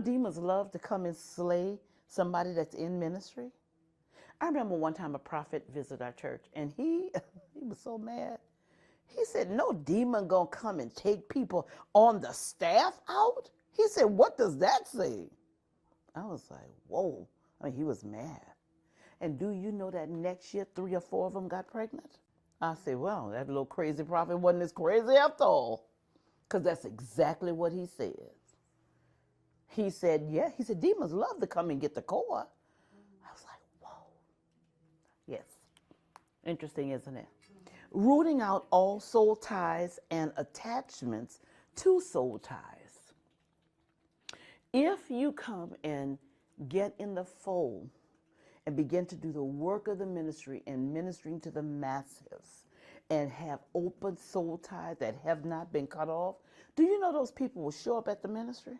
demons love to come and slay somebody that's in ministry? I remember one time a prophet visited our church, and he he was so mad. He said, no demon gonna come and take people on the staff out. He said, what does that say? I was like, whoa. I mean, he was mad. And do you know that next year 3 or 4 of them got pregnant? I said, well, that little crazy prophet wasn't as crazy after all, because that's exactly what he said. He said, yeah, he said, demons love to come and get the core. I was like, whoa. Yes. Interesting, isn't it? Rooting out all soul ties and attachments to soul ties. If you come and get in the fold and begin to do the work of the ministry and ministering to the masses and have open soul ties that have not been cut off, do you know those people will show up at the ministry?